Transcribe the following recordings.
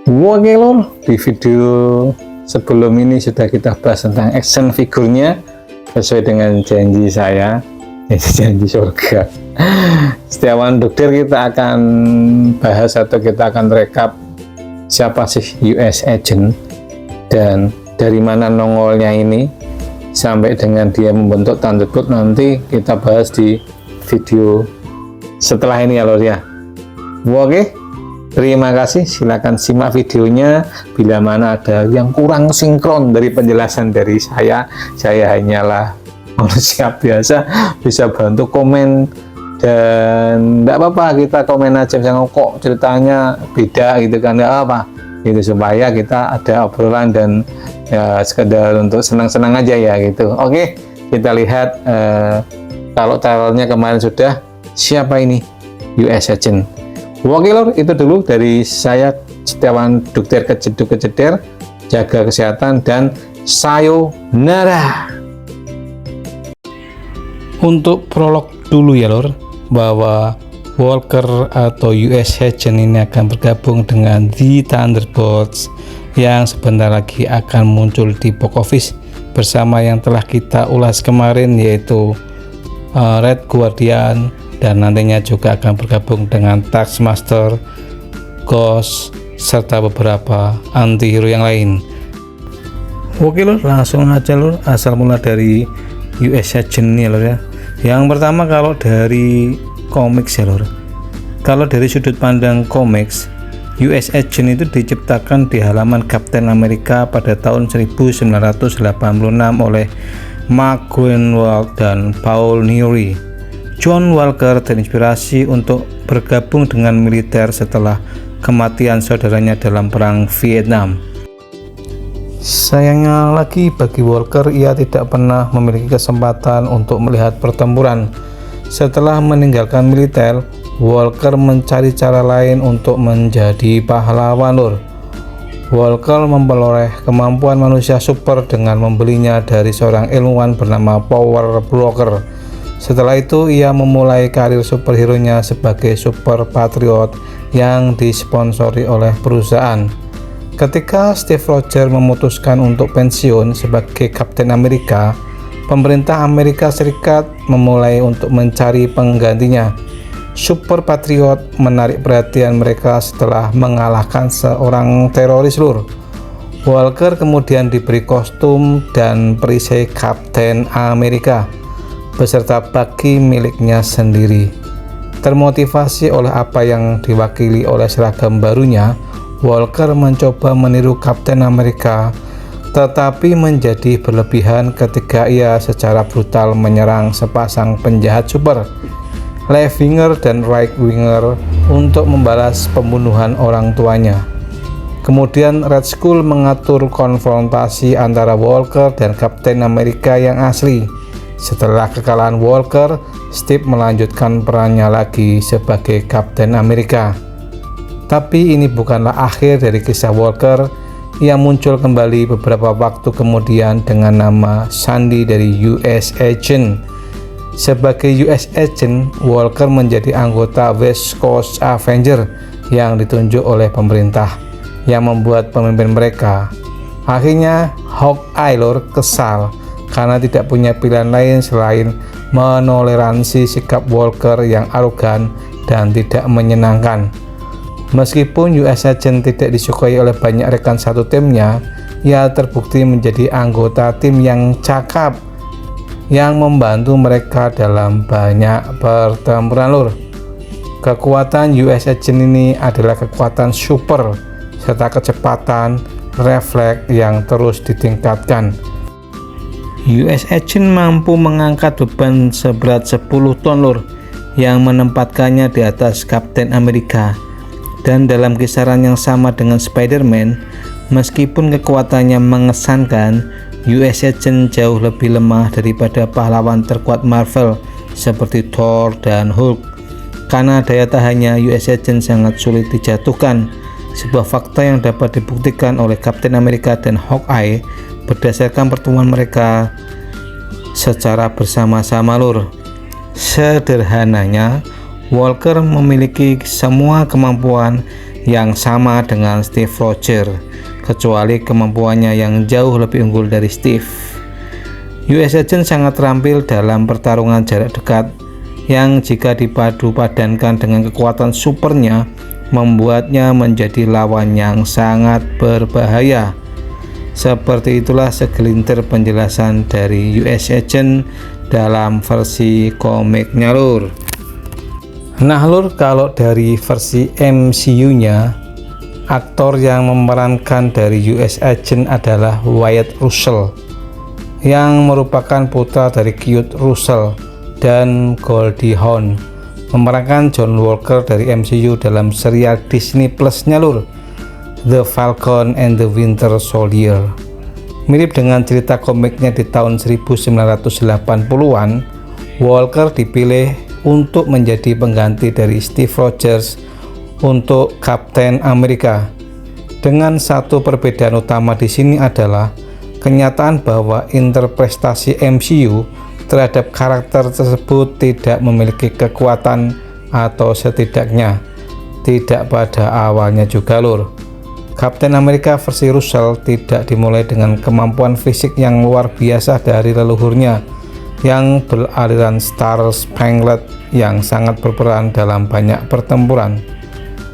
Oke lor, di video sebelum ini sudah kita bahas tentang action figurnya sesuai dengan janji saya, janji surga. Setiawan Dokter kita akan bahas atau kita akan rekap siapa sih US Agent dan dari mana nongolnya ini sampai dengan dia membentuk Thunderbolt. Nanti kita bahas di video setelah ini ya lor ya. Oke, terima kasih, silakan simak videonya. Bila mana ada yang kurang sinkron dari penjelasan dari saya hanyalah manusia biasa, bisa bantu komen. Dan enggak apa-apa, kita komen aja, misalnya kok ceritanya beda gitu kan, enggak apa gitu, supaya kita ada obrolan dan ya sekedar untuk senang-senang aja ya gitu. Oke, kita lihat kalau trailernya kemarin sudah, siapa ini US Agent. Oke lor, itu dulu dari saya, Setiawan Dokter Kejeder, jaga kesehatan dan sayonara. Untuk prolog dulu ya lor, bahwa Walker atau US Agent ini akan bergabung dengan The Thunderbolts yang sebentar lagi akan muncul di box office bersama yang telah kita ulas kemarin, yaitu Red Guardian, dan nantinya juga akan bergabung dengan Taskmaster, Ghost, serta beberapa anti-hero yang lain. Oke lor, langsung aja lor, asal mula dari US Agent nih lor ya. Yang pertama, kalau dari komiks ya lor, kalau dari sudut pandang komiks, US Agent itu diciptakan di halaman Captain America pada tahun 1986 oleh Mark Gruenwald dan Paul Neary. John Walker terinspirasi untuk bergabung dengan militer setelah kematian saudaranya dalam perang Vietnam. Sayangnya lagi bagi Walker, ia tidak pernah memiliki kesempatan untuk melihat pertempuran. Setelah meninggalkan militer, Walker mencari cara lain untuk menjadi pahlawan lor. Walker memperoleh kemampuan manusia super dengan membelinya dari seorang ilmuwan bernama Power Broker. Setelah itu ia memulai karir superhero-nya sebagai Super Patriot yang disponsori oleh perusahaan. Ketika Steve Rogers memutuskan untuk pensiun sebagai Kapten Amerika, pemerintah Amerika Serikat memulai untuk mencari penggantinya. Super Patriot menarik perhatian mereka setelah mengalahkan seorang teroris lur. Walker kemudian diberi kostum dan perisai Kapten Amerika beserta baki miliknya sendiri. Termotivasi oleh apa yang diwakili oleh seragam barunya, Walker mencoba meniru Kapten Amerika, tetapi menjadi berlebihan ketika ia secara brutal menyerang sepasang penjahat super, left winger dan right winger, untuk membalas pembunuhan orang tuanya. Kemudian Red Skull mengatur konfrontasi antara Walker dan Kapten Amerika yang asli. Setelah kekalahan Walker, Steve melanjutkan perannya lagi sebagai Kapten Amerika. Tapi ini bukanlah akhir dari kisah Walker. Ia muncul kembali beberapa waktu kemudian dengan nama Sandy dari US Agent. Sebagai US Agent, Walker menjadi anggota West Coast Avenger yang ditunjuk oleh pemerintah, yang membuat pemimpin mereka. Akhirnya Hawkeye lor kesal karena tidak punya pilihan lain selain menoleransi sikap Walker yang arogan dan tidak menyenangkan. Meskipun US Agent tidak disukai oleh banyak rekan satu timnya, ia terbukti menjadi anggota tim yang cakap yang membantu mereka dalam banyak pertempuran lur. Kekuatan US Agent ini adalah kekuatan super serta kecepatan refleks yang terus ditingkatkan. US Agent mampu mengangkat beban seberat 10 ton lur, yang menempatkannya di atas Kapten Amerika. Dan dalam kisaran yang sama dengan Spider-Man, meskipun kekuatannya mengesankan, US Agent jauh lebih lemah daripada pahlawan terkuat Marvel seperti Thor dan Hulk. Karena daya tahannya, US Agent sangat sulit dijatuhkan, sebuah fakta yang dapat dibuktikan oleh Kapten Amerika dan Hawkeye berdasarkan pertemuan mereka secara bersama-sama lur. Sederhananya, Walker memiliki semua kemampuan yang sama dengan Steve Rogers, kecuali kemampuannya yang jauh lebih unggul dari Steve. US Agent sangat terampil dalam pertarungan jarak dekat yang jika dipadu padankan dengan kekuatan supernya membuatnya menjadi lawan yang sangat berbahaya. Seperti itulah segelintir penjelasan dari US Agent dalam versi komiknya lur. Nah lur, kalau dari versi MCU-nya, aktor yang memerankan dari US Agent adalah Wyatt Russell, yang merupakan putra dari Kurt Russell dan Goldie Hawn, memerankan John Walker dari MCU dalam serial Disney Plus-nya lur, The Falcon and the Winter Soldier. Mirip dengan cerita komiknya di tahun 1980-an, Walker dipilih untuk menjadi pengganti dari Steve Rogers untuk Kapten Amerika. Dengan satu perbedaan utama di sini adalah kenyataan bahwa interpretasi MCU terhadap karakter tersebut tidak memiliki kekuatan, atau setidaknya tidak pada awalnya juga lur. Kapten Amerika versi Russell tidak dimulai dengan kemampuan fisik yang luar biasa dari leluhurnya yang beraliran Star Spangled yang sangat berperan dalam banyak pertempuran.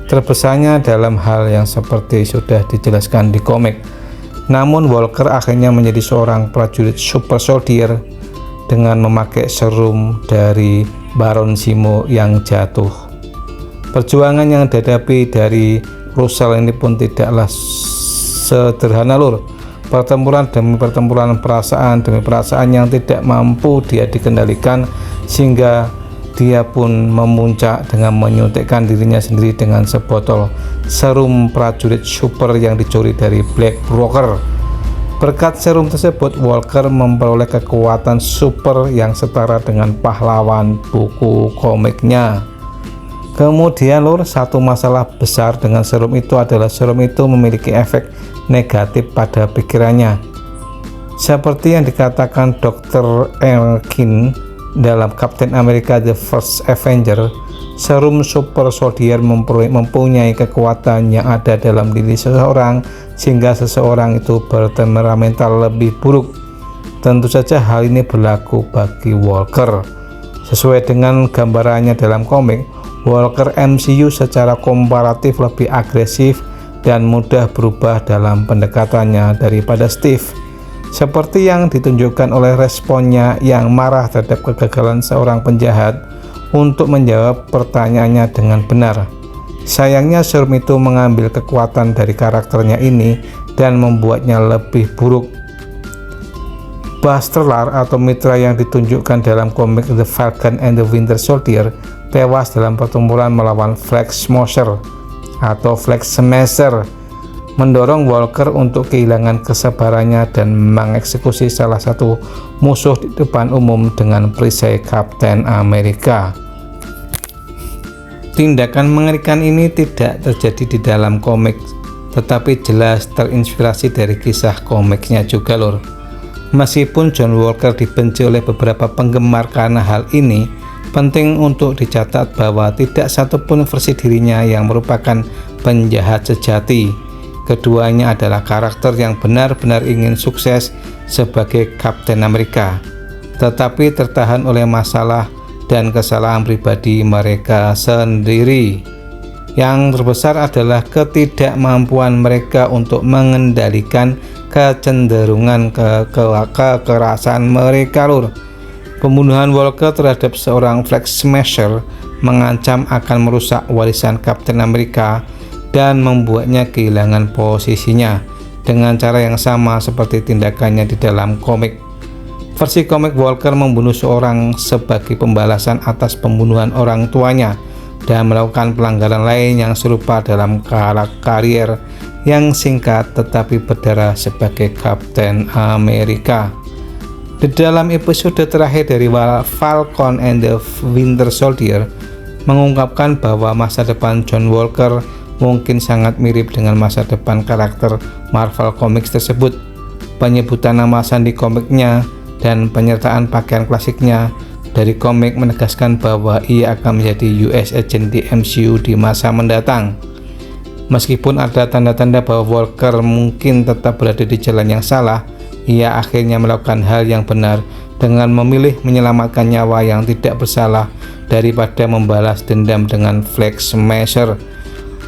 Terbesarnya dalam hal yang seperti sudah dijelaskan di komik. Namun Walker akhirnya menjadi seorang prajurit super soldier dengan memakai serum dari Baron Zemo yang jatuh. Perjuangan yang dihadapi dari Russell ini pun tidaklah sederhana lur. Pertempuran demi pertempuran, perasaan demi perasaan yang tidak mampu dia dikendalikan, sehingga dia pun memuncak dengan menyuntikkan dirinya sendiri dengan sebotol serum prajurit super yang dicuri dari Black Broker. Berkat serum tersebut, Walker memperoleh kekuatan super yang setara dengan pahlawan buku komiknya. Kemudian lur, satu masalah besar dengan serum itu adalah serum itu memiliki efek negatif pada pikirannya. Seperti yang dikatakan Dr. Elkin dalam Captain America The First Avenger, serum super soldier mempunyai kekuatan yang ada dalam diri seseorang sehingga seseorang itu bertemperamental lebih buruk. Tentu saja hal ini berlaku bagi Walker. Sesuai dengan gambarannya dalam komik, Walker MCU secara komparatif lebih agresif dan mudah berubah dalam pendekatannya daripada Steve, seperti yang ditunjukkan oleh responnya yang marah terhadap kegagalan seorang penjahat untuk menjawab pertanyaannya dengan benar. Sayangnya serum itu mengambil kekuatan dari karakternya ini dan membuatnya lebih buruk. Bastard atau mitra yang ditunjukkan dalam komik The Falcon and the Winter Soldier tewas dalam pertempuran melawan Flag Smasher atau Flag Smasher, mendorong Walker untuk kehilangan kesabarannya dan mengeksekusi salah satu musuh di depan umum dengan perisai Kapten Amerika. Tindakan mengerikan ini tidak terjadi di dalam komik, tetapi jelas terinspirasi dari kisah komiknya juga lor. Meskipun John Walker dibenci oleh beberapa penggemar karena hal ini, penting untuk dicatat bahwa tidak satupun versi dirinya yang merupakan penjahat sejati. Keduanya adalah karakter yang benar-benar ingin sukses sebagai Kapten Amerika, tetapi tertahan oleh masalah dan kesalahan pribadi mereka sendiri. Yang terbesar adalah ketidakmampuan mereka untuk mengendalikan kecenderungan kekerasan mereka lur. Pembunuhan Walker terhadap seorang Flag Smasher mengancam akan merusak warisan Kapten Amerika dan membuatnya kehilangan posisinya dengan cara yang sama seperti tindakannya di dalam komik. Versi komik, Walker membunuh seorang sebagai pembalasan atas pembunuhan orang tuanya dan melakukan pelanggaran lain yang serupa dalam karier yang singkat tetapi berdarah sebagai Kapten Amerika. Di dalam episode terakhir dari Falcon and the Winter Soldier mengungkapkan bahwa masa depan John Walker mungkin sangat mirip dengan masa depan karakter Marvel Comics tersebut. Penyebutan nama sandi komiknya dan penyertaan pakaian klasiknya dari komik menegaskan bahwa ia akan menjadi US Agent di MCU di masa mendatang. Meskipun ada tanda-tanda bahwa Walker mungkin tetap berada di jalan yang salah, ia akhirnya melakukan hal yang benar dengan memilih menyelamatkan nyawa yang tidak bersalah daripada membalas dendam dengan flag smasher.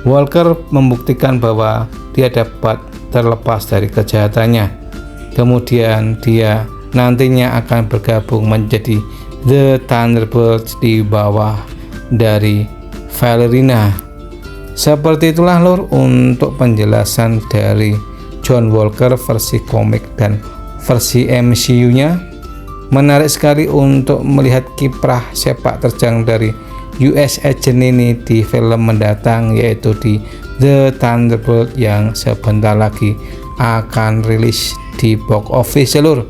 Walker membuktikan bahwa dia dapat terlepas dari kejahatannya. Kemudian dia nantinya akan bergabung menjadi The Thunderbirds di bawah dari Valerina. Seperti itulah lur untuk penjelasan dari John Walker versi komik dan versi MCU-nya. Menarik sekali untuk melihat kiprah sepak terjang dari US Agent ini di film mendatang, yaitu di The Thunderbird yang sebentar lagi akan rilis di box office lur.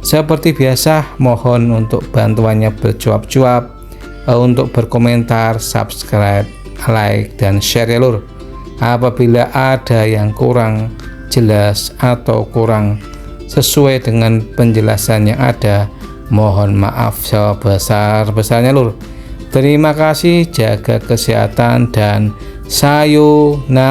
Seperti biasa, mohon untuk bantuannya bercuap-cuap, untuk berkomentar, subscribe, like, dan share ya lur. Apabila ada yang kurang jelas atau kurang sesuai dengan penjelasan yang ada, mohon maaf sebesar-besarnya lur. Terima kasih, jaga kesehatan, dan sayonara.